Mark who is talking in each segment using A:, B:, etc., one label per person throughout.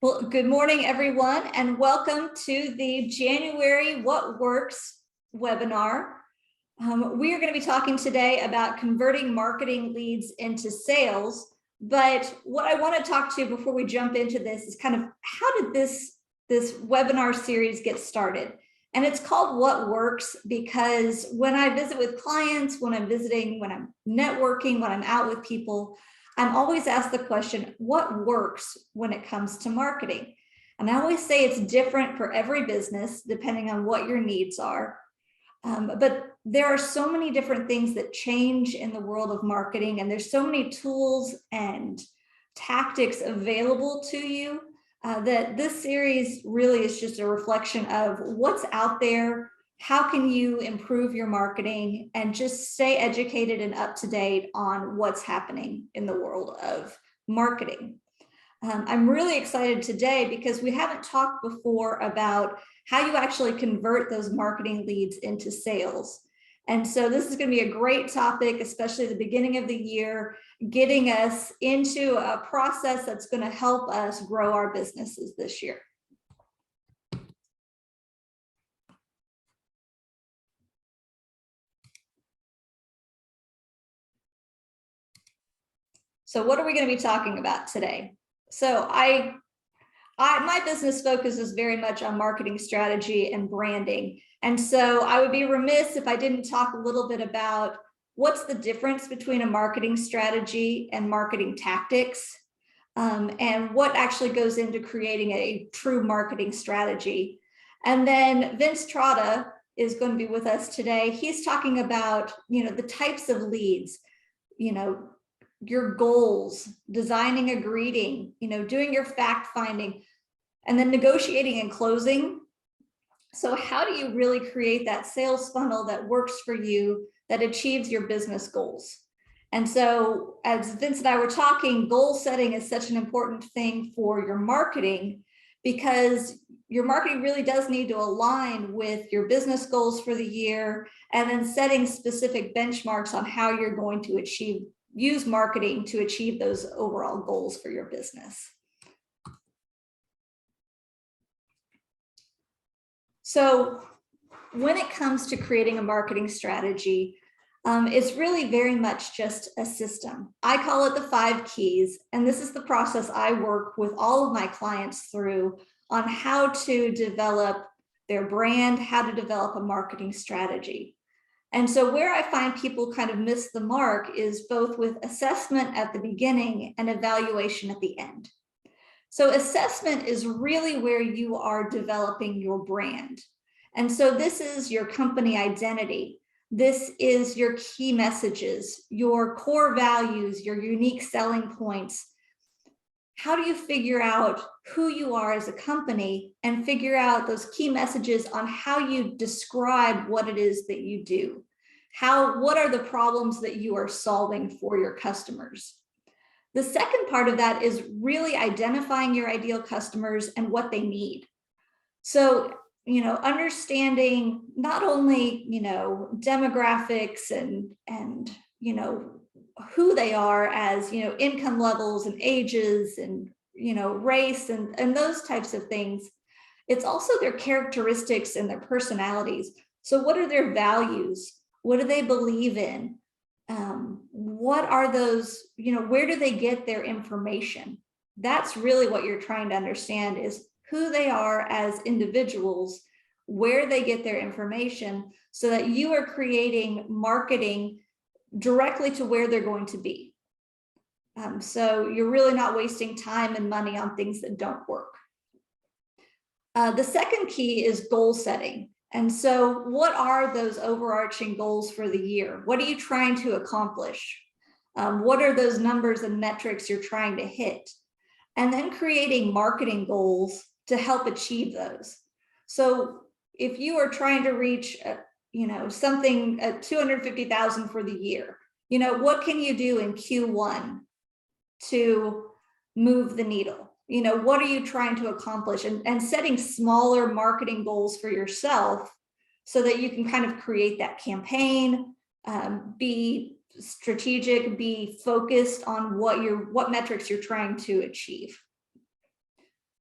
A: Well, good morning, everyone, and welcome to the January What Works webinar. We are going to be talking today about converting marketing leads into sales. But what I want to talk to before we jump into this is kind of how did this webinar series get started? And it's called What Works because when I visit with clients, when I'm visiting, when I'm networking, when I'm out with people, I'm always asked the question, what works when it comes to marketing? And I always say it's different for every business, depending on what your needs are. But there are so many different things that change in the world of marketing, and there's so many tools and tactics available to you that this series really is just a reflection of what's out there. How can you improve your marketing and just stay educated and up to date on what's happening in the world of marketing? I'm really excited today because we haven't talked before about how you actually convert those marketing leads into sales. And so this is going to be a great topic, especially at the beginning of the year, getting us into a process that's going to help us grow our businesses this year. So what are we going to be talking about today? So my business focuses very much on marketing strategy and branding. And so I would be remiss if I didn't talk a little bit about what's the difference between a marketing strategy and marketing tactics, and what actually goes into creating a true marketing strategy. And then Vince Trotta is going to be with us today. He's talking about, the types of leads, your goals, designing a greeting, doing your fact finding, and then negotiating and closing. So how do you really create that sales funnel that works for you, that achieves your business goals? And so as Vince and I were talking, goal setting is such an important thing for your marketing because your marketing really does need to align with your business goals for the year, and then setting specific benchmarks on how you're going to use marketing to achieve those overall goals for your business. So when it comes to creating a marketing strategy, it's really very much just a system. I call it the 5 keys, and this is the process I work with all of my clients through on how to develop their brand, how to develop a marketing strategy. And so where I find people kind of miss the mark is both with assessment at the beginning and evaluation at the end. So assessment is really where you are developing your brand. And so this is your company identity. This is your key messages, your core values, your unique selling points. How do you figure out who you are as a company and figure out those key messages on how you describe what it is that you do? What are the problems that you are solving for your customers? The second part of that is really identifying your ideal customers and what they need. So, understanding not only, demographics and who they are as, income levels and ages and, race and those types of things. It's also their characteristics and their personalities. So what are their values? What do they believe in? What are those, where do they get their information? That's really what you're trying to understand, is who they are as individuals, where they get their information, so that you are creating marketing directly to where they're going to be. So you're really not wasting time and money on things that don't work. The second key is goal setting. And so what are those overarching goals for the year? What are you trying to accomplish? What are those numbers and metrics you're trying to hit? And then creating marketing goals to help achieve those. So if you are trying to reach, something at 250,000 for the year, what can you do in Q1 to move the needle? What are you trying to accomplish, and setting smaller marketing goals for yourself so that you can kind of create that campaign, be strategic, be focused on what metrics you're trying to achieve.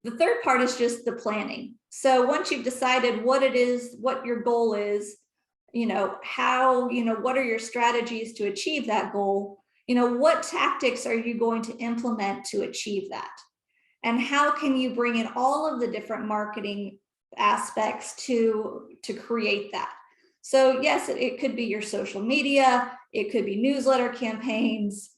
A: The third part is just the planning. So once you've decided what it is, what your goal is, how, what are your strategies to achieve that goal? What tactics are you going to implement to achieve that? And how can you bring in all of the different marketing aspects to create that? So yes, it could be your social media, it could be newsletter campaigns,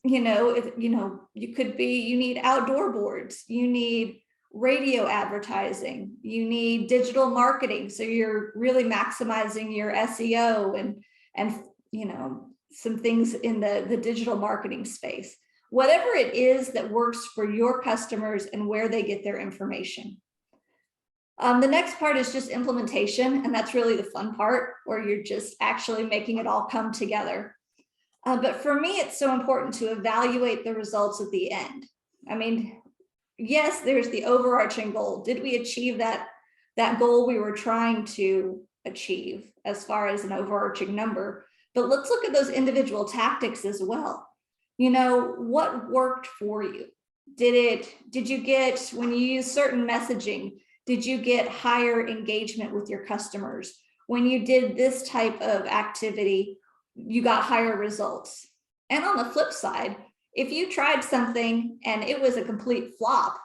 A: you need outdoor boards, you need radio advertising, you need digital marketing, so you're really maximizing your SEO and some things in the digital marketing space. Whatever it is that works for your customers and where they get their information. The next part is just implementation, and that's really the fun part, where you're just actually making it all come together. But for me, it's so important to evaluate the results at the end. I mean, yes, there's the overarching goal. Did we achieve that goal we were trying to achieve as far as an overarching number? But let's look at those individual tactics as well. What worked for you? Did you get, when you use certain messaging, did you get higher engagement with your customers? When you did this type of activity, you got higher results. And on the flip side, if you tried something and it was a complete flop,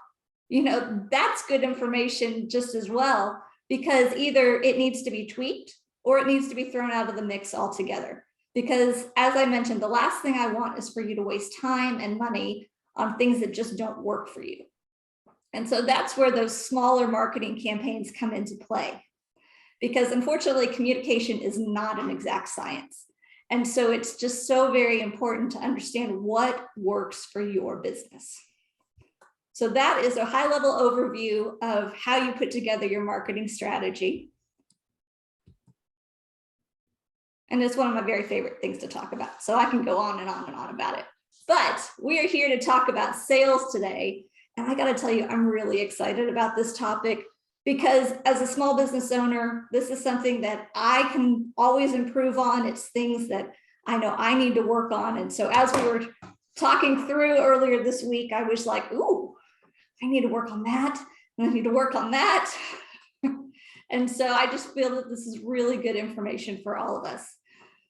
A: that's good information just as well, because either it needs to be tweaked or it needs to be thrown out of the mix altogether. Because as I mentioned, the last thing I want is for you to waste time and money on things that just don't work for you. And so that's where those smaller marketing campaigns come into play, because unfortunately, communication is not an exact science. And so it's just so very important to understand what works for your business. So that is a high-level overview of how you put together your marketing strategy. And it's one of my very favorite things to talk about. So I can go on and on and on about it. But we are here to talk about sales today. And I got to tell you, I'm really excited about this topic, because as a small business owner, this is something that I can always improve on. It's things that I know I need to work on. And so as we were talking through earlier this week, I was like, ooh, I need to work on that. And I need to work on that. And so I just feel that this is really good information for all of us.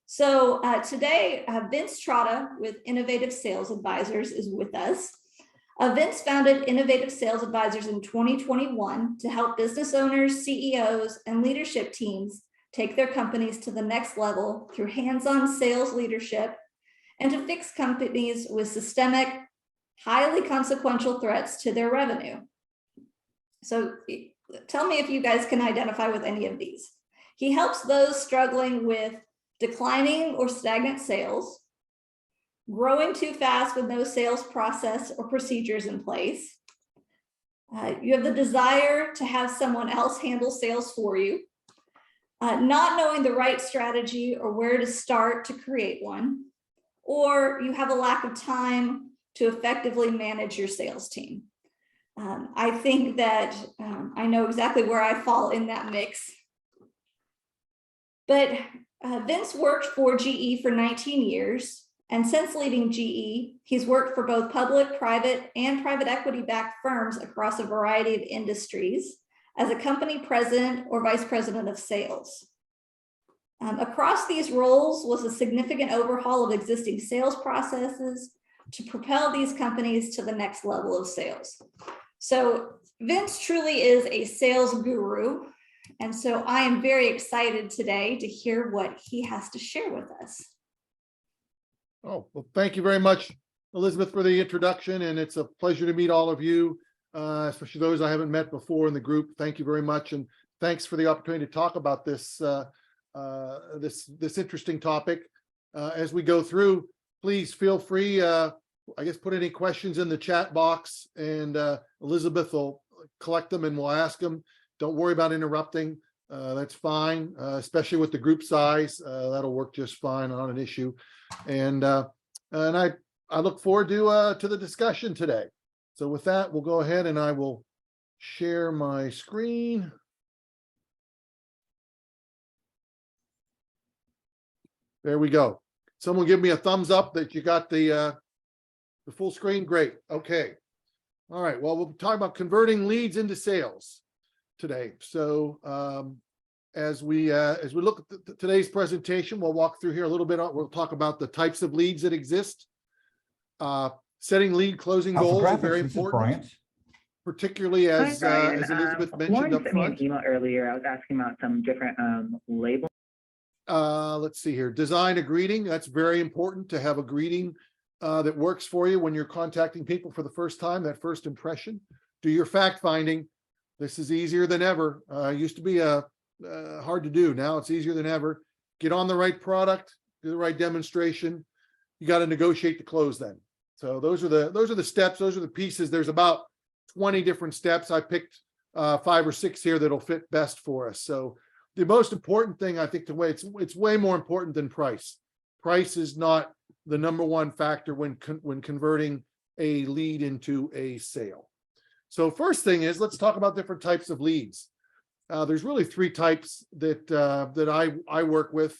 A: So today, Vince Trotta with Innovative Sales Advisors is with us. Vince founded Innovative Sales Advisors in 2021 to help business owners, CEOs, and leadership teams take their companies to the next level through hands-on sales leadership, and to fix companies with systemic, highly consequential threats to their revenue. So tell me if you guys can identify with any of these. He helps those struggling with declining or stagnant sales, growing too fast with no sales process or procedures in place. You have the desire to have someone else handle sales for you, not knowing the right strategy or where to start to create one, or you have a lack of time to effectively manage your sales team. I think that I know exactly where I fall in that mix. But Vince worked for GE for 19 years. And since leaving GE, he's worked for both public, private, and private equity-backed firms across a variety of industries as a company president or vice president of sales. Across these roles was a significant overhaul of existing sales processes to propel these companies to the next level of sales. So Vince truly is a sales guru. And so I am very excited today to hear what he has to share with us.
B: Oh, well, thank you very much, Elizabeth, for the introduction. And it's a pleasure to meet all of you, especially those I haven't met before in the group. Thank you very much. And thanks for the opportunity to talk about this, this interesting topic. As we go through, please feel free, I guess, put any questions in the chat box, and Elizabeth will collect them and we'll ask them. Don't worry about interrupting. That's fine, especially with the group size. That'll work just fine, not an issue. And I look forward to the discussion today. So with that, we'll go ahead and I will share my screen. There we go. Someone give me a thumbs up that you got the full screen. Great. Okay. All right, well, we'll talk about converting leads into sales today. So as we look at today's presentation, we'll walk through here a little bit. We'll talk about the types of leads that exist. Setting lead closing
C: Alpha
B: goals are
C: Graphics,
B: very
C: this is
B: important,
C: Brian.
B: particularly
D: Hi,
B: as
D: Brian.
B: Elizabeth mentioned
D: Lauren
B: up
D: sent me an
B: front.
D: email earlier. I was asking about some different labels.
B: Let's see here. Design a greeting. That's very important to have a greeting that works for you when you're contacting people for the first time, that first impression. Do your fact finding. This is easier than ever. Used to be hard to do. Now it's easier than ever. Get on the right product, do the right demonstration. You got to negotiate the close then. So those are the steps. Those are the pieces. There's about 20 different steps. I picked 5 or 6 here that'll fit best for us. So the most important thing, I think, it's way more important than price. Price is not the number one factor when converting a lead into a sale. So first thing is, let's talk about different types of leads. There's really 3 types that I work with,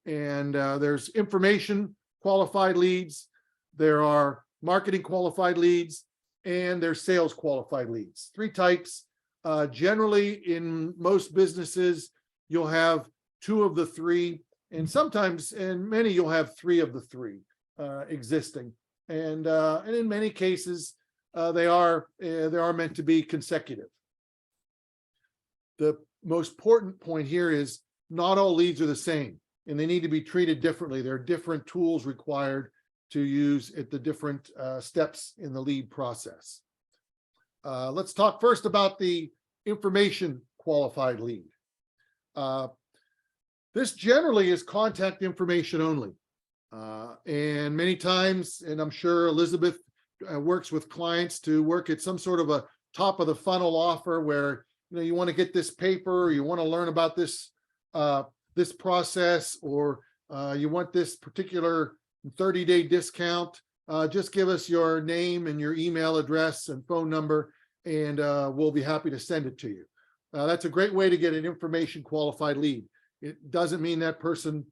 B: and there's information qualified leads, there are marketing qualified leads, and there's sales qualified leads. 3 types. Generally, in most businesses, you'll have 2 of the 3, and sometimes in many you'll have 3 of the 3 existing, and in many cases they are meant to be consecutive. The most important point here is not all leads are the same, and they need to be treated differently. There are different tools required to use at the different steps in the lead process. Let's talk first about the information qualified lead. This generally is contact information only. And many times, and I'm sure Elizabeth works with clients to work at some sort of a top of the funnel offer where, you know, you want to get this paper, or you want to learn about this this process, or you want this particular 30-day discount. Just give us your name and your email address and phone number, and we'll be happy to send it to you. That's a great way to get an information qualified lead. It doesn't mean that person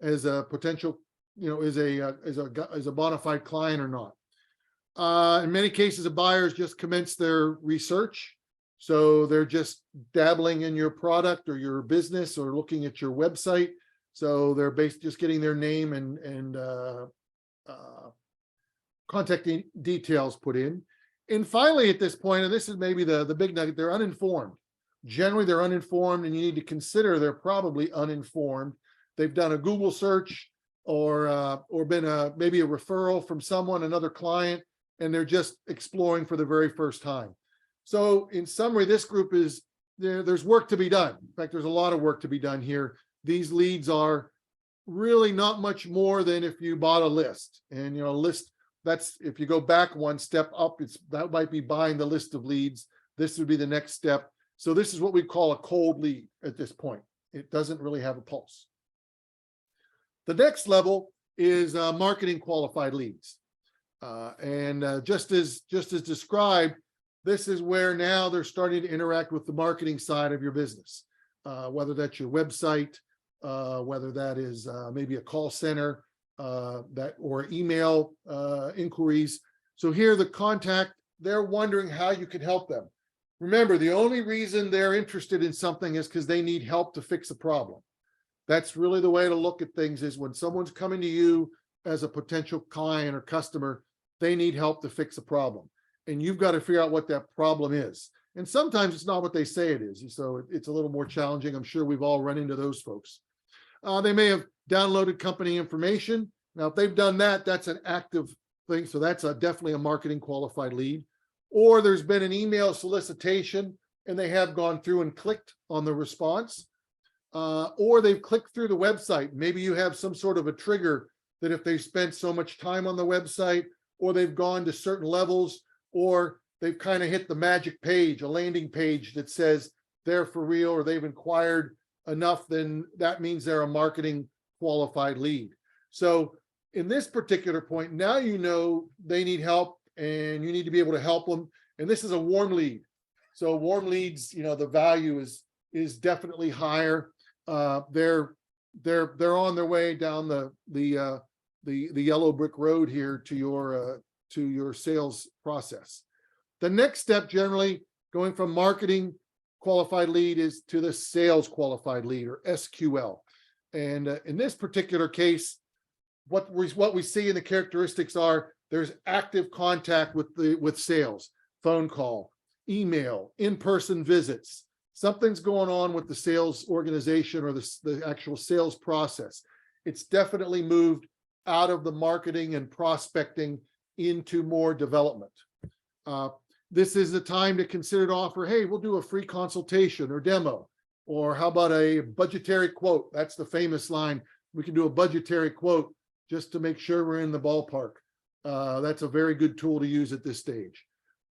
B: is a potential, you know, is a bona fide client or not. In many cases, the buyers just commence their research. So they're just dabbling in your product or your business or looking at your website. So they're just getting their name and contact details put in. And finally, at this point, and this is maybe the big nugget, they're uninformed. Generally, they're uninformed, and you need to consider they're probably uninformed. They've done a Google search or been maybe a referral from someone, another client, and they're just exploring for the very first time. So in summary, this group is there's work to be done. In fact, there's a lot of work to be done here. These leads are really not much more than if you bought a list, and you know, a list, that's if you go back one step up, that might be buying the list of leads. This would be the next step. So this is what we call a cold lead at this point. It doesn't really have a pulse. The next level is marketing qualified leads. Just as described, this is where now they're starting to interact with the marketing side of your business, whether that's your website, whether that is maybe a call center, or email inquiries. So here the contact, they're wondering how you can help them. Remember, the only reason they're interested in something is because they need help to fix a problem. That's really the way to look at things, is when someone's coming to you as a potential client or customer, they need help to fix a problem. And you've got to figure out what that problem is. And sometimes it's not what they say it is. So it's a little more challenging. I'm sure we've all run into those folks. They may have downloaded company information. Now, if they've done that, that's an active thing. So that's definitely a marketing qualified lead. Or there's been an email solicitation and they have gone through and clicked on the response. Or they've clicked through the website. Maybe you have some sort of a trigger that if they've spent so much time on the website, or they've gone to certain levels, or they've kind of hit the magic page, a landing page that says they're for real, or they've inquired enough, then that means they're a marketing qualified lead. So in this particular point, now you know they need help and you need to be able to help them. And this is a warm lead. So warm leads, you know, the value is definitely higher. They're on their way down the yellow brick road here to your sales process. The next step, generally going from marketing qualified lead, is to the sales qualified lead, or SQL. And in this particular case, what we see in the characteristics are there's active contact with sales, phone call, email, in-person visits. Something's going on with the sales organization or the actual sales process. It's definitely moved out of the marketing and prospecting into more development. This is the time to consider to offer, hey, we'll do a free consultation or demo, or how about a budgetary quote? That's the famous line. We can do a budgetary quote just to make sure we're in the ballpark. That's a very good tool to use at this stage.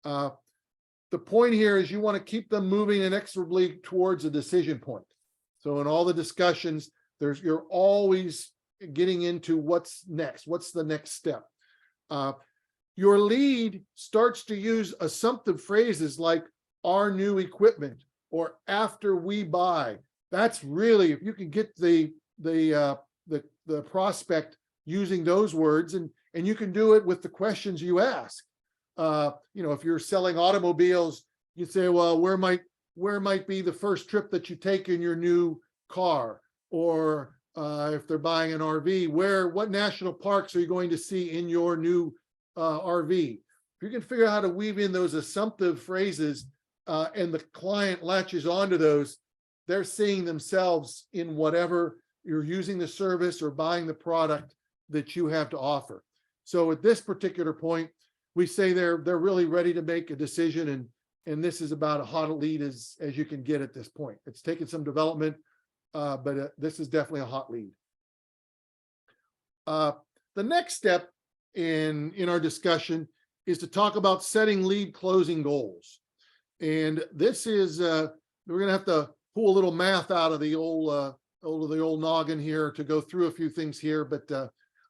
B: The point here is you want to keep them moving inexorably towards a decision point. So in all the discussions, you're always getting into what's next. What's the next step? Your lead starts to use assumptive phrases like our new equipment or after we buy. That's really, if you can get the prospect using those words, and you can do it with the questions you ask. If you're selling automobiles, you say, well, where might be the first trip that you take in your new car? Or if they're buying an RV, what national parks are you going to see in your new RV? If you can figure out how to weave in those assumptive phrases and the client latches onto those, they're seeing themselves in whatever you're using the service or buying the product that you have to offer. So at this particular point, we say they're really ready to make a decision, and this is about a hot a lead as you can get at this point. It's taken some development, but this is definitely a hot lead. The next step in our discussion is to talk about setting lead closing goals. And this is, we're going to have to pull a little math out of the old noggin here to go through a few things here, but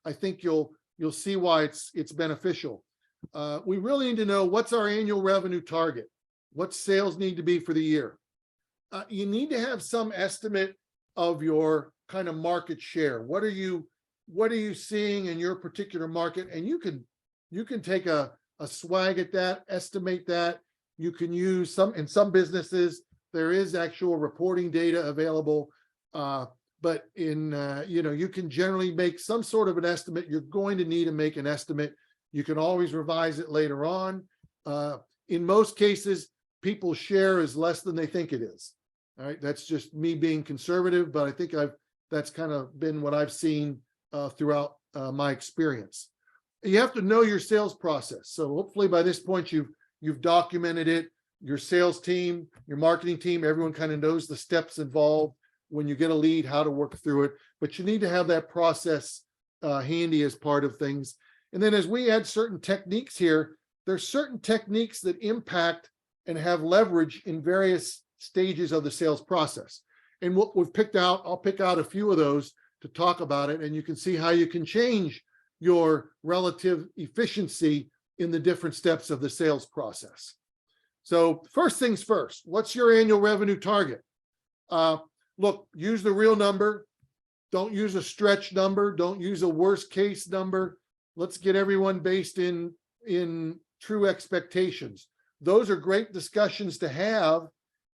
B: I think you'll see why it's beneficial. We really need to know what's our annual revenue target. What sales need to be for the year. You need to have some estimate of your kind of market share. What are you seeing in your particular market? And you can take a swag at that, estimate that. You can use in some businesses, there is actual reporting data available. But you can generally make some sort of an estimate. You're going to need to make an estimate. You can always revise it later on. In most cases, people's share is less than they think it is. All right, that's just me being conservative, but I think that's kind of been what I've seen throughout my experience. You have to know your sales process. So hopefully by this point you've documented it. Your sales team, your marketing team, everyone kind of knows the steps involved when you get a lead, how to work through it. But you need to have that process handy as part of things. And then as we add certain techniques here, there's certain techniques that impact and have leverage in various stages of the sales process. And what we've picked out, I'll pick out a few of those to talk about it, and you can see how you can change your relative efficiency in the different steps of the sales process. So first things first, what's your annual revenue target? Look, use the real number. Don't use a stretch number. Don't use a worst case number. Let's get everyone based in true expectations. Those are great discussions to have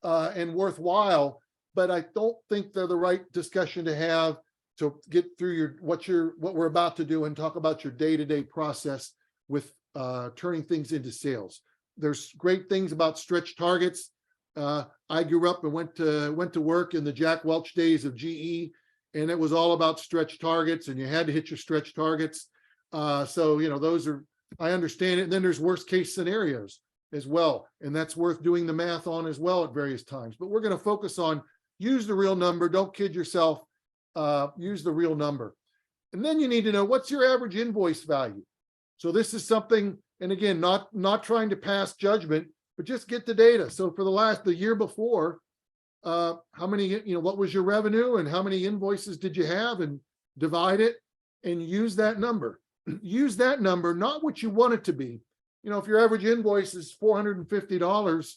B: and worthwhile, but I don't think they're the right discussion to have to get through what we're about to do and talk about your day-to-day process with turning things into sales. There's great things about stretch targets. I grew up and went to work in the Jack Welch days of GE, and it was all about stretch targets, and you had to hit your stretch targets. So those are, I understand it. And then there's worst case scenarios as well, and that's worth doing the math on as well at various times. But we're going to focus on use the real number. Don't kid yourself. Use the real number. And then you need to know what's your average invoice value. So this is something, and again, not trying to pass judgment, but just get the data. So for the year before, how many, what was your revenue and how many invoices did you have, and divide it and use that number. Use that number, not what you want it to be. If your average invoice is $450,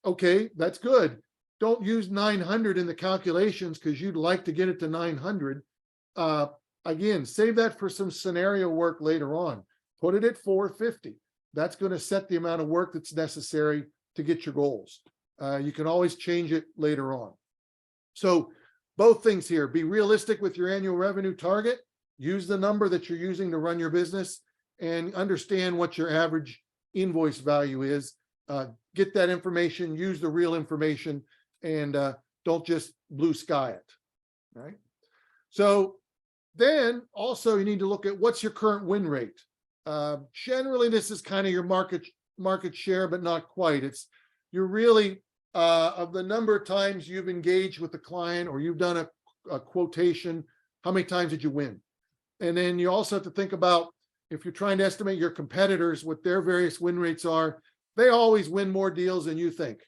B: okay, that's good. Don't use 900 in the calculations because you'd like to get it to 900. Again, save that for some scenario work later on. Put it at 450. That's going to set the amount of work that's necessary to get your goals. You can always change it later on. So both things here, be realistic with your annual revenue target, use the number that you're using to run your business, and understand what your average invoice value is. Get that information, use the real information, and don't just blue sky it, right? So then also you need to look at what's your current win rate. Generally, this is kind of your market share, but not quite. You're really of the number of times you've engaged with the client or you've done a quotation, how many times did you win? And then you also have to think about, if you're trying to estimate your competitors, what their various win rates are, they always win more deals than you think.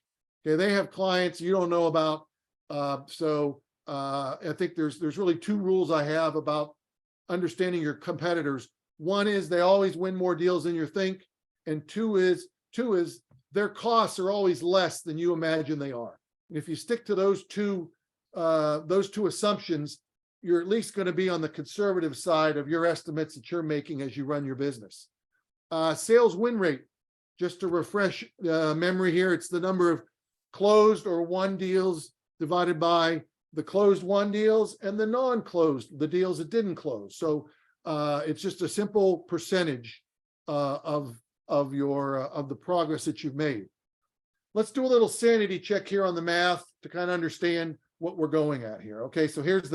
B: Okay, they have clients you don't know about. I think there's really two rules I have about understanding your competitors. One is they always win more deals than you think, and two is their costs are always less than you imagine they are. And if you stick to those two assumptions, you're at least going to be on the conservative side of your estimates that you're making as you run your business. Sales win rate, just to refresh memory here, it's the number of closed or won deals divided by the closed won deals and the non-closed, the deals that didn't close. So it's just a simple percentage of the progress that you've made. Let's do a little sanity check here on the math to kind of understand what we're going at here. Okay, so here's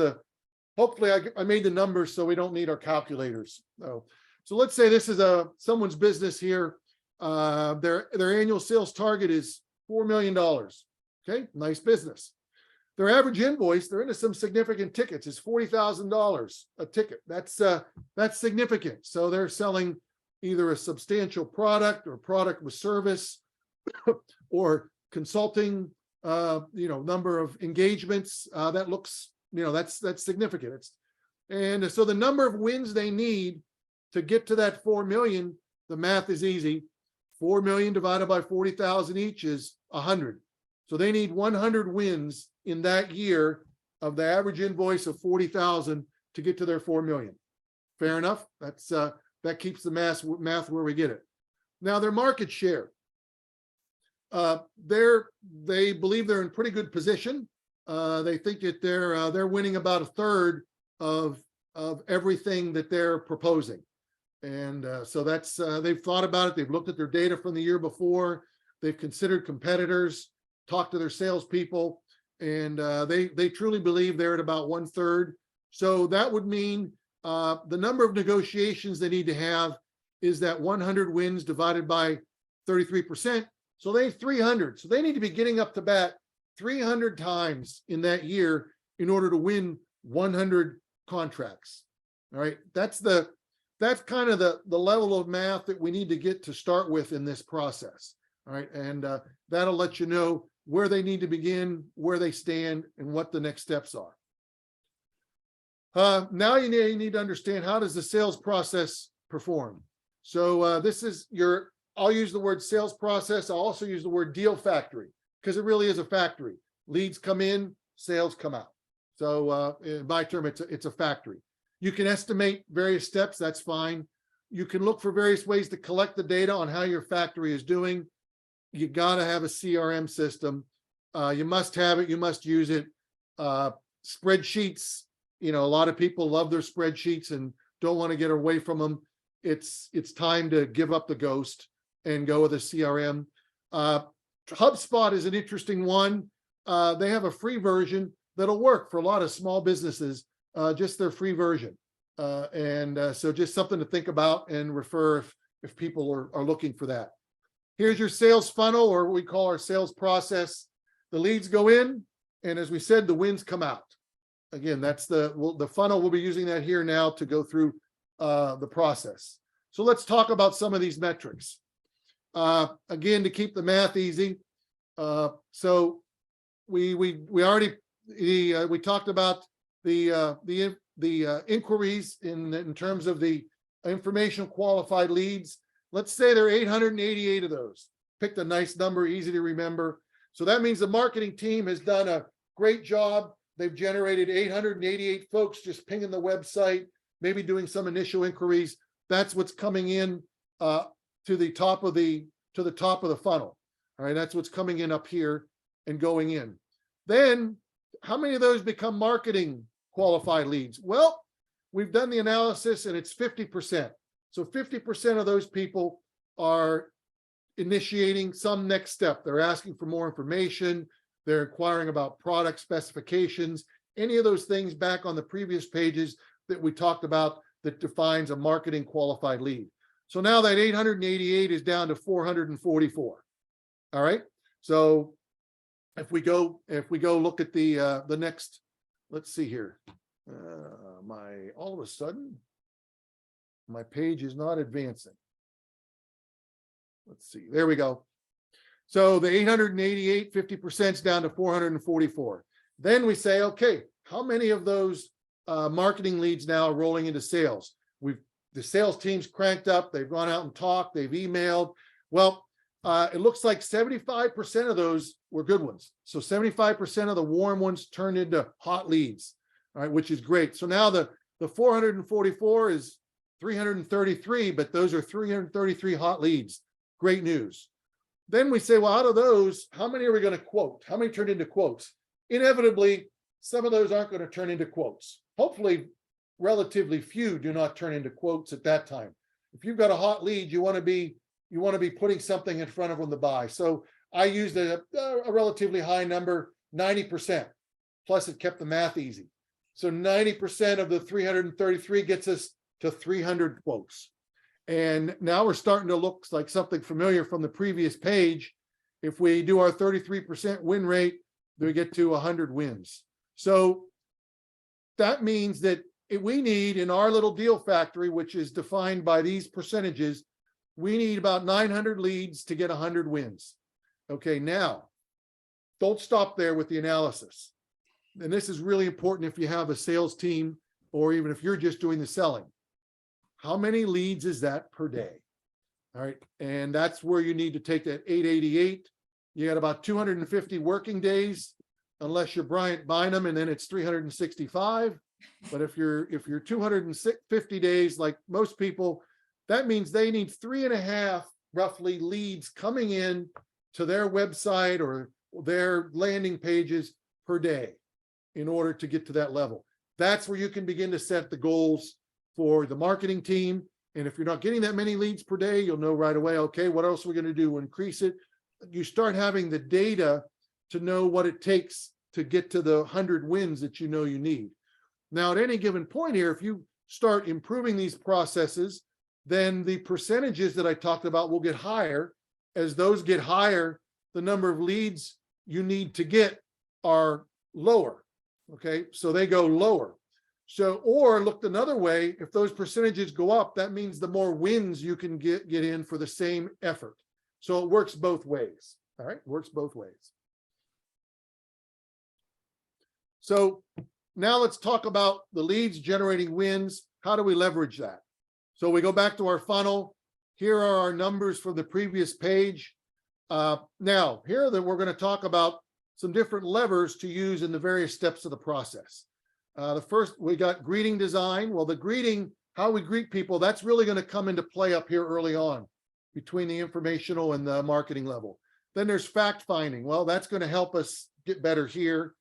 B: hopefully I made the numbers so we don't need our calculators. So let's say this is someone's business here. Their annual sales target is $4 million. Okay, nice business. Their average invoice, they're into some significant tickets, is $40,000 a ticket. That's significant. So they're selling either a substantial product or product with service or consulting, number of engagements. That looks, that's significant. And so the number of wins they need to get to that 4 million, the math is easy. 4 million divided by 40,000 each is 100. So they need 100 wins in that year of the average invoice of 40,000 to get to their 4 million. Fair enough. That keeps the math where we get it. Now their market share. They believe they're in pretty good position. They think that they're winning about a third of everything that they're proposing. And so that's they've thought about it. They've looked at their data from the year before. They've considered competitors, talked to their salespeople, and they truly believe they're at about 1/3. So that would mean the number of negotiations they need to have is that 100 wins divided by 33%. So they have 300. So they need to be getting up to bat 300 times in that year in order to win 100 contracts. All right, that's kind of the level of math that we need to get to start with in this process. All right, and that'll let you know where they need to begin, where they stand, and what the next steps are. Now you need to understand, how does the sales process perform? So this is I'll use the word sales process. I'll also use the word deal factory, because it really is a factory. Leads come in, sales come out. So in my term, it's a factory. You can estimate various steps, that's fine. You can look for various ways to collect the data on how your factory is doing. You got to have a CRM system. You must have it, you must use it. Spreadsheets, a lot of people love their spreadsheets and don't want to get away from them. It's time to give up the ghost and go with a CRM. HubSpot is an interesting one. They have a free version that'll work for a lot of small businesses, just their free version. So just something to think about and refer if people are looking for that. Here's your sales funnel, or what we call our sales process. The leads go in, and as we said, the wins come out. Again, that's the funnel. We'll be using that here now to go through the process. So let's talk about some of these metrics. Again, to keep the math easy. So we already talked about the inquiries in terms of the information qualified leads. Let's say there are 888 of those. Picked a nice number, easy to remember. So that means the marketing team has done a great job. They've generated 888 folks just pinging the website, maybe doing some initial inquiries. That's what's coming in to the top of the funnel. All right, that's what's coming in up here and going in. Then how many of those become marketing qualified leads? Well, we've done the analysis and it's 50%. So 50% of those people are initiating some next step. They're asking for more information. They're inquiring about product specifications, any of those things back on the previous pages that we talked about that defines a marketing qualified lead. So now that 888 is down to 444. All right. So if we go look at the next, let's see here. All of a sudden, my page is not advancing. Let's see. There we go. So the 888, 50% is down to 444. Then we say, okay, how many of those marketing leads now are rolling into sales? The sales team's cranked up. They've gone out and talked. They've emailed. Well, it looks like 75% of those were good ones. So 75% of the warm ones turned into hot leads, all right, which is great. So now the 444 is 333, but those are 333 hot leads. Great news. Then we say, well, out of those, how many are we going to quote? How many turned into quotes? Inevitably, some of those aren't going to turn into quotes. Hopefully, relatively few do not turn into quotes at that time. If you've got a hot lead, you want to be putting something in front of them to buy. So I used a relatively high number, 90%. Plus, it kept the math easy. So 90% of the 333 gets us to 300 quotes. And now we're starting to look like something familiar from the previous page. If we do our 33% win rate, then we get to 100 wins. So that means that we need, in our little deal factory, which is defined by these percentages, we need about 900 leads to get 100 wins. Okay, now, don't stop there with the analysis. And this is really important if you have a sales team or even if you're just doing the selling. How many leads is that per day? All right, and that's where you need to take that 888. You got about 250 working days, unless you're Bryant Bynum, and then it's 365. But if you're 250 days, like most people, that means they need 3.5 roughly leads coming in to their website or their landing pages per day in order to get to that level. That's where you can begin to set the goals for the marketing team. And if you're not getting that many leads per day, you'll know right away, okay, what else are we going to do to increase it? You start having the data to know what it takes to get to the 100 wins that you know you need. Now, at any given point here, if you start improving these processes, then the percentages that I talked about will get higher. As those get higher, the number of leads you need to get are lower. Okay, so they go lower. So, or looked another way, if those percentages go up, that means the more wins you can get in for the same effort. So it works both ways. All right, works both ways. So now let's talk about the leads generating wins. How do we leverage that? So we go back to our funnel. Here are our numbers from the previous page. Now, here that we're going to talk about some different levers to use in the various steps of the process. The first, we got greeting design. Well, the greeting, how we greet people, that's really going to come into play up here early on between the informational and the marketing level. Then there's fact finding. Well, that's going to help us get better here.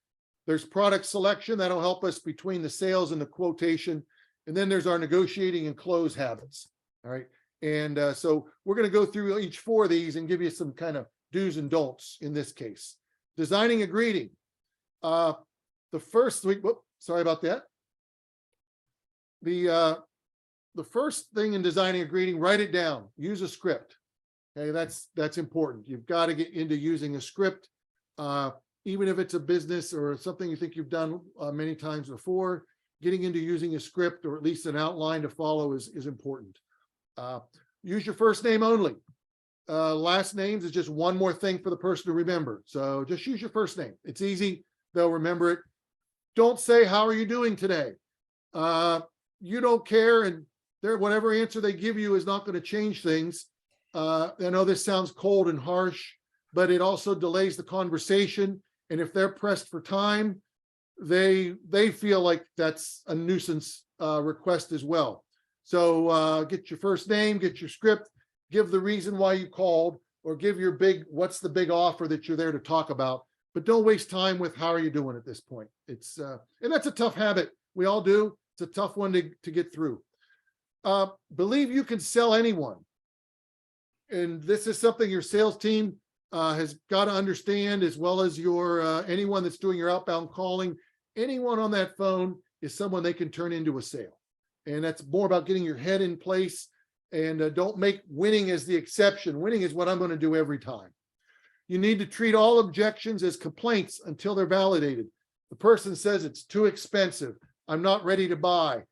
B: There's product selection. That'll help us between the sales and the quotation. And then there's our negotiating and close habits. All right. And so we're going to go through each 4 of these and give you some kind of do's and don'ts in this case. Designing a greeting. The first week, sorry about that. The first thing in designing a greeting, write it down. Use a script. Okay, that's important. You've got to get into using a script, even if it's a business or something you think you've done many times before. Getting into using a script or at least an outline to follow is important. Use your first name only. Last names is just one more thing for the person to remember. So just use your first name. It's easy. They'll remember it. Don't say, how are you doing today? You don't care, and whatever answer they give you is not going to change things. I know this sounds cold and harsh, but it also delays the conversation. And if they're pressed for time, they feel like that's a nuisance request as well. So get your first name, get your script, give the reason why you called, or give your what's the big offer that you're there to talk about. But don't waste time with how are you doing at this point. It's and that's a tough habit. We all do. It's a tough one to get through. Believe you can sell anyone. And this is something your sales team has got to understand, as well as your anyone that's doing your outbound calling. Anyone on that phone is someone they can turn into a sale. And that's more about getting your head in place, and don't make winning as the exception. Winning is what I'm going to do every time. You need to treat all objections as complaints until they're validated. The person says it's too expensive, I'm not ready to buy.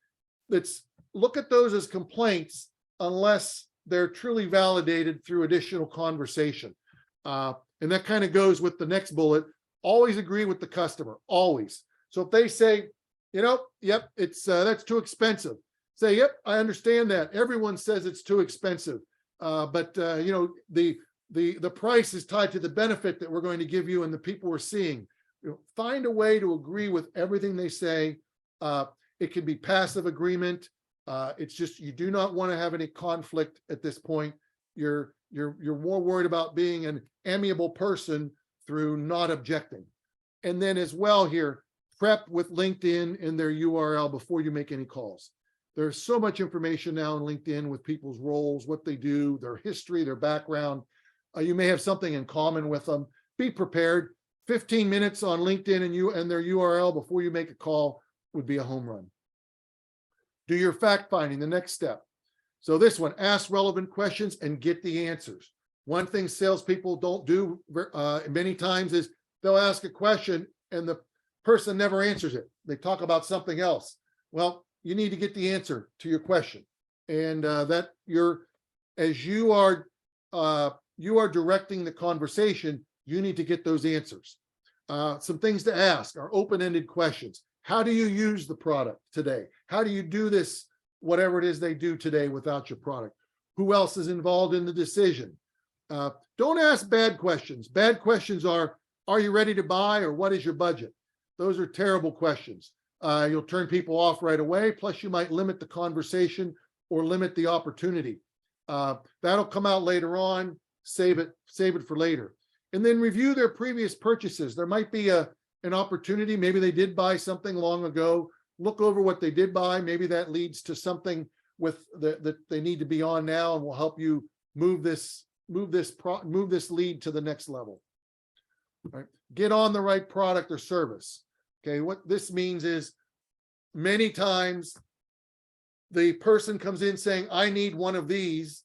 B: Look at those as complaints unless they're truly validated through additional conversation. And that kind of goes with the next bullet. Always agree with the customer, always. So if they say, yep, it's that's too expensive, say, yep, I understand that. Everyone says it's too expensive, but the price is tied to the benefit that we're going to give you and the people we're seeing. Find a way to agree with everything they say. It can be passive agreement. It's just, you do not want to have any conflict at this point. You're more worried about being an amiable person through not objecting. And then as well here, prep with LinkedIn and their URL before you make any calls. There's so much information now on LinkedIn with people's roles, what they do, their history, their background. You may have something in common with them. Be prepared. 15 minutes on LinkedIn and their URL before you make a call would be a home run. Do your fact finding, the next step. So this one, ask relevant questions and get the answers. One thing salespeople don't do many times is they'll ask a question and the person never answers it. They talk about something else. Well, you need to get the answer to your question, and as you are directing the conversation, you need to get those answers. Some things to ask are open-ended questions. How do you use the product today? How do you do this, whatever it is they do today without your product? Who else is involved in the decision? Don't ask bad questions. Bad questions are you ready to buy, or what is your budget? Those are terrible questions. You'll turn people off right away. Plus you might limit the conversation or limit the opportunity. That'll come out later on. Save it for later. And then review their previous purchases. There might be an opportunity. Maybe they did buy something long ago. Look over what they did buy. Maybe that leads to something that they need to be on now, and will help you move this lead to the next level. All right. Get on the right product or service. Okay, what this means is many times the person comes in saying, I need one of these,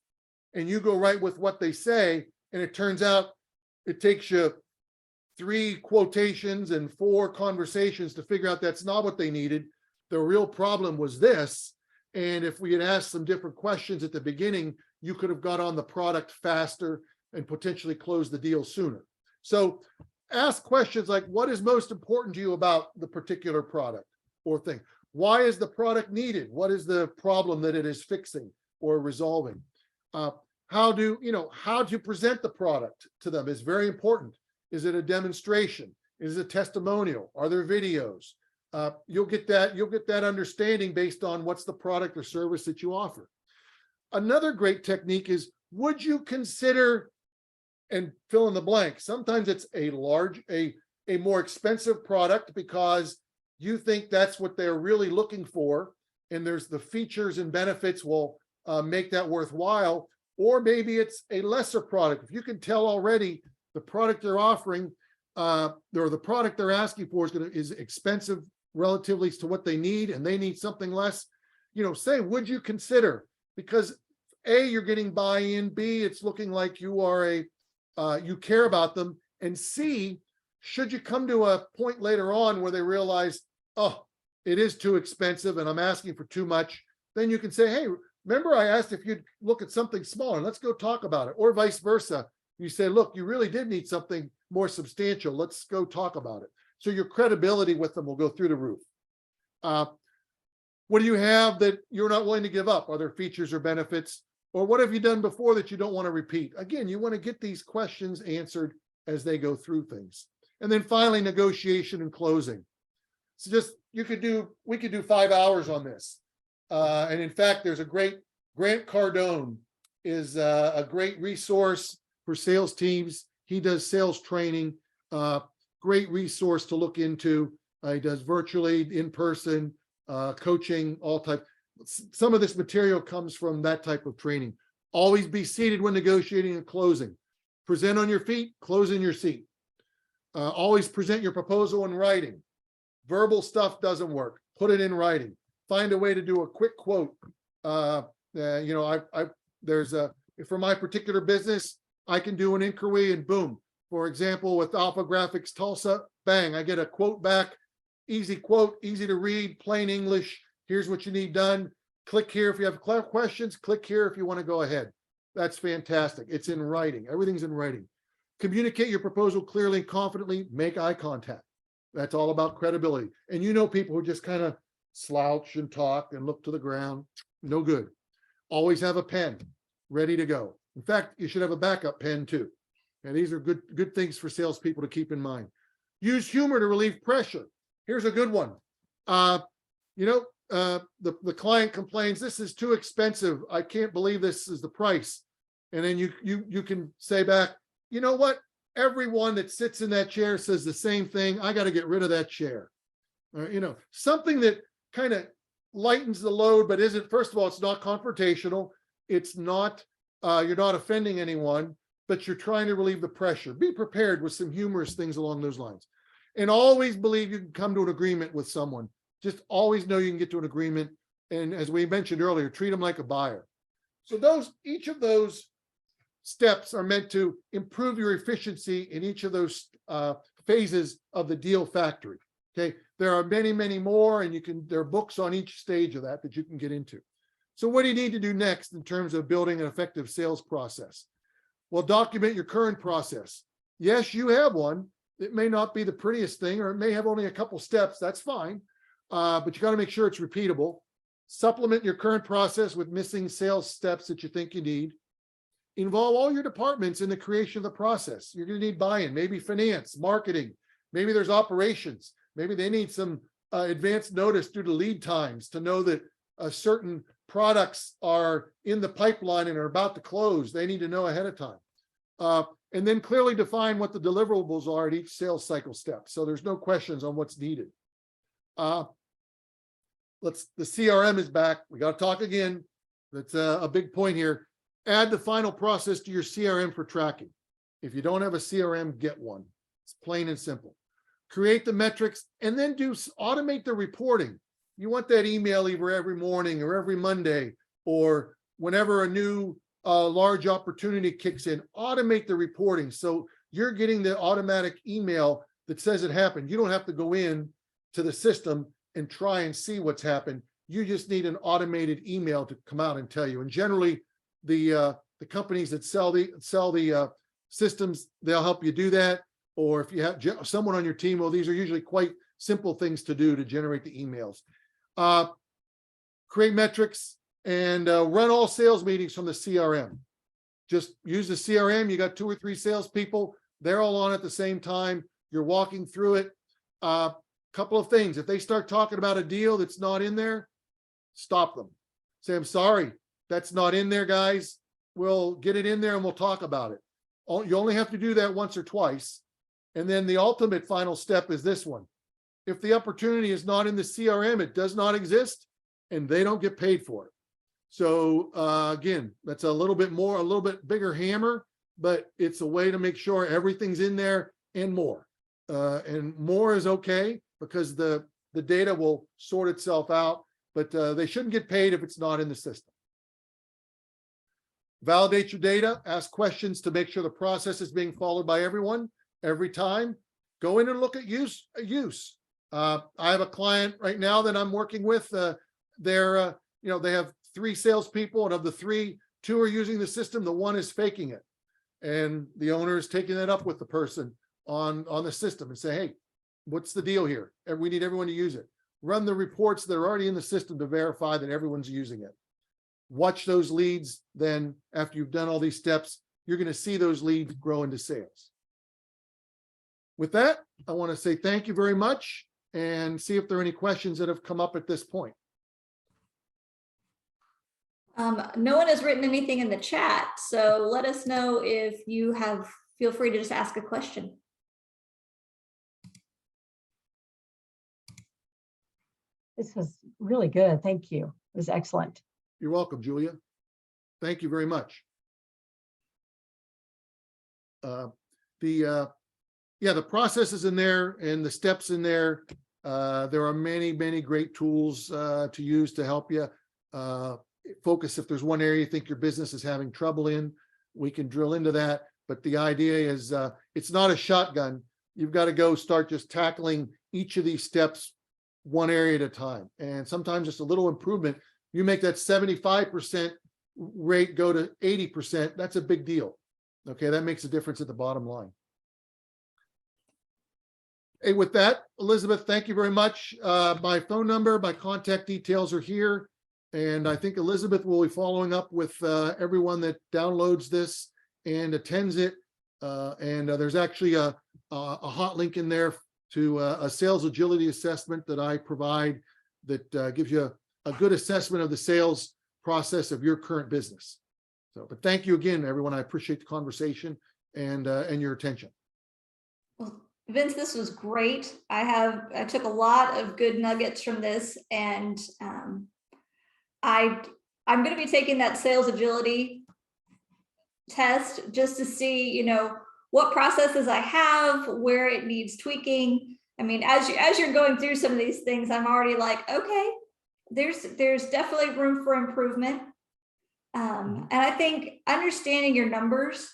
B: and you go right with what they say, and it turns out it takes you 3 quotations and 4 conversations to figure out that's not what they needed. The real problem was this, and if we had asked some different questions at the beginning, you could have got on the product faster and potentially closed the deal sooner. So ask questions like, what is most important to you about the particular product or thing? Why is the product needed? What is the problem that it is fixing or resolving? How to present the product to them is very important. Is it a demonstration? Is it a testimonial? Are there videos? You'll get that understanding based on what's the product or service that you offer. Another great technique is, would you consider, and fill in the blank. Sometimes it's a more expensive product because you think that's what they're really looking for, and there's the features and benefits will make that worthwhile. Or maybe it's a lesser product. If you can tell already the product they're offering, or the product they're asking for is expensive relatively to what they need, and they need something less, say, would you consider? Because A, you're getting buy-in. B, it's looking like you are you care about them. And C, should you come to a point later on where they realize, oh, it is too expensive and I'm asking for too much, then you can say, hey, remember I asked if you'd look at something smaller, let's go talk about it. Or vice versa. You say, look, you really did need something more substantial. Let's go talk about it. So your credibility with them will go through the roof. What do you have that you're not willing to give up? Are there features or benefits? Or what have you done before that you don't want to repeat? Again, you want to get these questions answered as they go through things. And then finally, negotiation and closing. So we could do 5 hours on this. And in fact, there's a great Grant Cardone is a great resource for sales teams. He does sales training, great resource to look into. He does virtually, in person, coaching, all type. Some of this material comes from that type of training. Always be seated when negotiating and closing. Present on your feet, close in your seat. Always present your proposal in writing. Verbal stuff doesn't work. Put it in writing. Find a way to do a quick quote. There's for my particular business, I can do an inquiry and boom. For example, with Alpha Graphics Tulsa, bang, I get a quote back. Easy quote, easy to read, plain English. Here's what you need done. Click here if you have questions. Click here if you want to go ahead. That's fantastic. It's in writing. Everything's in writing. Communicate your proposal clearly and confidently. Make eye contact. That's all about credibility. And you know people who just kind of slouch and talk and look to the ground. No good. Always have a pen ready to go. In fact, you should have a backup pen too. And these are good things for salespeople to keep in mind. Use humor to relieve pressure. Here's a good one. The client complains, this is too expensive. I can't believe this is the price. And then you can say back, you know what? Everyone that sits in that chair says the same thing. I got to get rid of that chair. Something that kind of lightens the load, but isn't, first of all, it's not confrontational. It's not, you're not offending anyone, but you're trying to relieve the pressure. Be prepared with some humorous things along those lines. And always believe you can come to an agreement with someone. Just always know you can get to an agreement. And as we mentioned earlier, treat them like a buyer. So each of those steps are meant to improve your efficiency in each of those phases of the deal factory. Okay, there are many, many more, and there are books on each stage of that you can get into. So what do you need to do next in terms of building an effective sales process? Well, document your current process. Yes, you have one. It may not be the prettiest thing, or it may have only a couple steps. That's fine. But you got to make sure it's repeatable. Supplement your current process with missing sales steps that you think you need. Involve all your departments in the creation of the process. You're going to need buy-in, maybe finance, marketing, maybe there's operations. Maybe they need some advance notice due to lead times to know that certain products are in the pipeline and are about to close. They need to know ahead of time. And then clearly define what the deliverables are at each sales cycle step. So there's no questions on what's needed. The CRM is back. We got to talk again. That's a big point here. Add the final process to your CRM for tracking. If you don't have a CRM, get one. It's plain and simple. Create the metrics and then automate the reporting. You want that email either every morning or every Monday or whenever a new large opportunity kicks in. Automate the reporting so you're getting the automatic email that says it happened. You don't have to go in to the system and try and see what's happened. You just need an automated email to come out and tell you. And generally, the companies that sell the systems, they'll help you do that. Or if you have someone on your team, well, these are usually quite simple things to do to generate the emails. Create metrics and run all sales meetings from the CRM. Just use the CRM. You got 2 or 3 salespeople. They're all on at the same time. You're walking through it. Couple of things. If they start talking about a deal that's not in there, stop them. Say, I'm sorry, that's not in there, guys. We'll get it in there and we'll talk about it. You only have to do that once or twice. And then the ultimate final step is this one. If the opportunity is not in the CRM, it does not exist and they don't get paid for it. So again, that's a little bit bigger hammer, but it's a way to make sure everything's in there and more. And more is okay because the data will sort itself out, but they shouldn't get paid if it's not in the system. Validate your data, ask questions to make sure the process is being followed by everyone every time. Go in and look at use. I have a client right now that I'm working with. They have 3 salespeople, and of the 3, 2 are using the system. The 1 is faking it, and the owner is taking that up with the person on the system and say, hey, what's the deal here? And we need everyone to use it. Run the reports that are already in the system to verify that everyone's using it. Watch those leads. Then after you've done all these steps, you're going to see those leads grow into sales. With that, I want to say thank you very much and see if there are any questions that have come up at this point.
A: No one has written anything in the chat, so let us know if you have, feel free to just ask a question.
C: This was really good. Thank you. It was excellent.
B: You're welcome, Julia. Thank you very much. The process is in there and the steps in there. There are many, many great tools to use to help you focus. If there's one area you think your business is having trouble in, we can drill into that. But the idea is it's not a shotgun. You've got to go start just tackling each of these steps one area at a time. And sometimes just a little improvement, you make that 75% rate go to 80%. That's a big deal. Okay, that makes a difference at the bottom line. Hey, with that, Elizabeth, thank you very much. My phone number, my contact details are here. And I think Elizabeth will be following up with everyone that downloads this and attends it. There's actually a hot link in there to a sales agility assessment that I provide that gives you a good assessment of the sales process of your current business. So, but thank you again, everyone. I appreciate the conversation and your attention.
A: Well, Vince, this was great. I took a lot of good nuggets from this, and I'm going to be taking that sales agility test just to see, you know, what processes I have, where it needs tweaking. I mean, as you're going through some of these things, I'm already like, okay, there's definitely room for improvement. And I think understanding your numbers,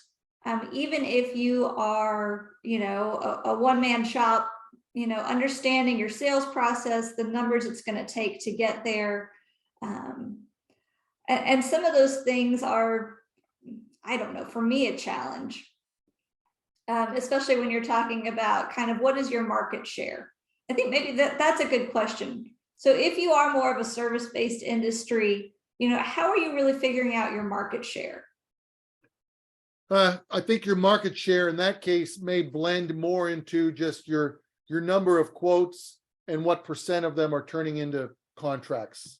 A: even if you are, you know, a one-man shop, you know, understanding your sales process, the numbers it's going to take to get there. And some of those things are, I don't know, for me, a challenge. Especially when you're talking about kind of what is your market share. I think maybe that's a good question. So if you are more of a service-based industry, you know, how are you really figuring out your market share?
B: I think your market share in that case may blend more into just your number of quotes and what percent of them are turning into contracts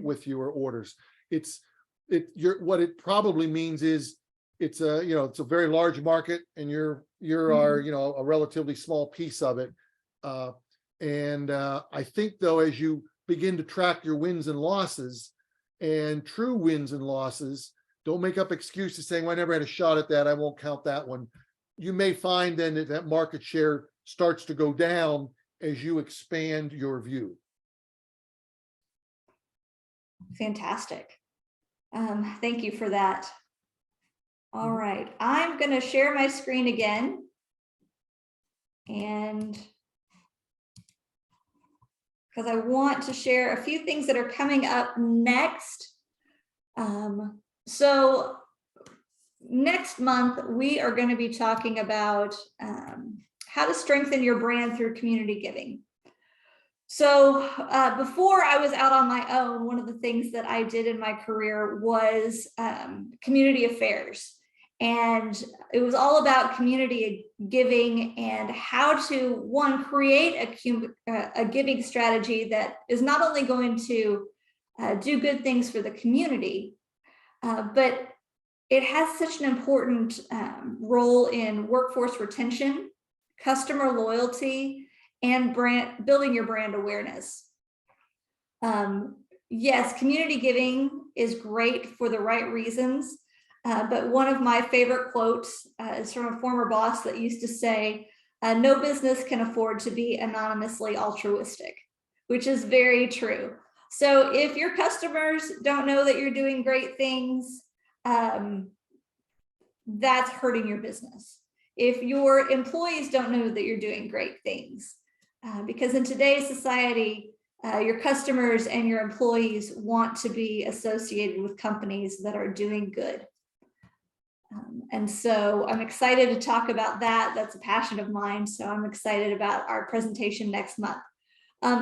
B: with you or orders. What it probably means is it's a very large market and you're are, you know, a relatively small piece of it. I think though, as you begin to track your wins and losses and true wins and losses, don't make up excuses saying, well, I never had a shot at that, I won't count that one. You may find then that market share starts to go down as you expand your view.
A: Fantastic. Thank you for that. All right, I'm going to share my screen again. And because I want to share a few things that are coming up next. So next month, we are going to be talking about how to strengthen your brand through community giving. So before I was out on my own, one of the things that I did in my career was community affairs. And it was all about community giving and how to, one, create a giving strategy that is not only going to do good things for the community, but it has such an important role in workforce retention, customer loyalty, and building your brand awareness. Yes, community giving is great for the right reasons. But one of my favorite quotes is from a former boss that used to say, no business can afford to be anonymously altruistic, which is very true. So if your customers don't know that you're doing great things, that's hurting your business. If your employees don't know that you're doing great things, because in today's society, your customers and your employees want to be associated with companies that are doing good. And so I'm excited to talk about that. That's a passion of mine. So I'm excited about our presentation next month.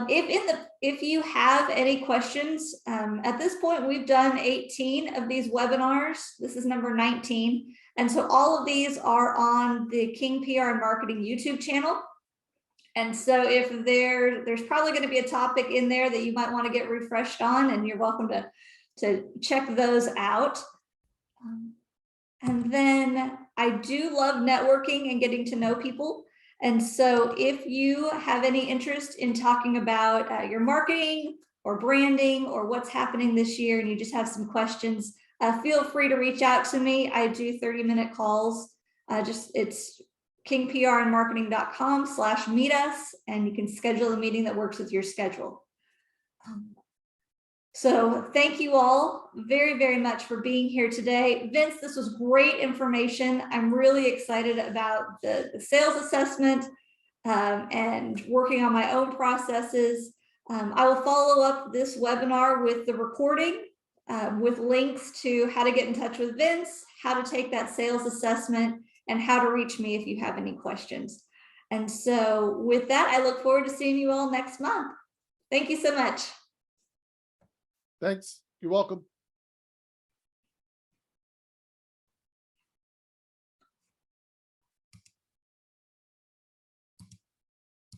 A: If you have any questions, at this point, we've done 18 of these webinars. This is number 19. And so all of these are on the King PR and Marketing YouTube channel. And so if there's probably going to be a topic in there that you might want to get refreshed on, and you're welcome to to check those out. And then I do love networking and getting to know people. And so if you have any interest in talking about your marketing or branding or what's happening this year, and you just have some questions, feel free to reach out to me. I do 30-minute calls. It's kingprandmarketing.com/meet us, and you can schedule a meeting that works with your schedule. So thank you all very, very much for being here today. Vince, this was great information. I'm really excited about the sales assessment and working on my own processes. I will follow up this webinar with the recording with links to how to get in touch with Vince, how to take that sales assessment, and how to reach me if you have any questions. And so with that, I look forward to seeing you all next month. Thank you so much.
B: Thanks. You're welcome.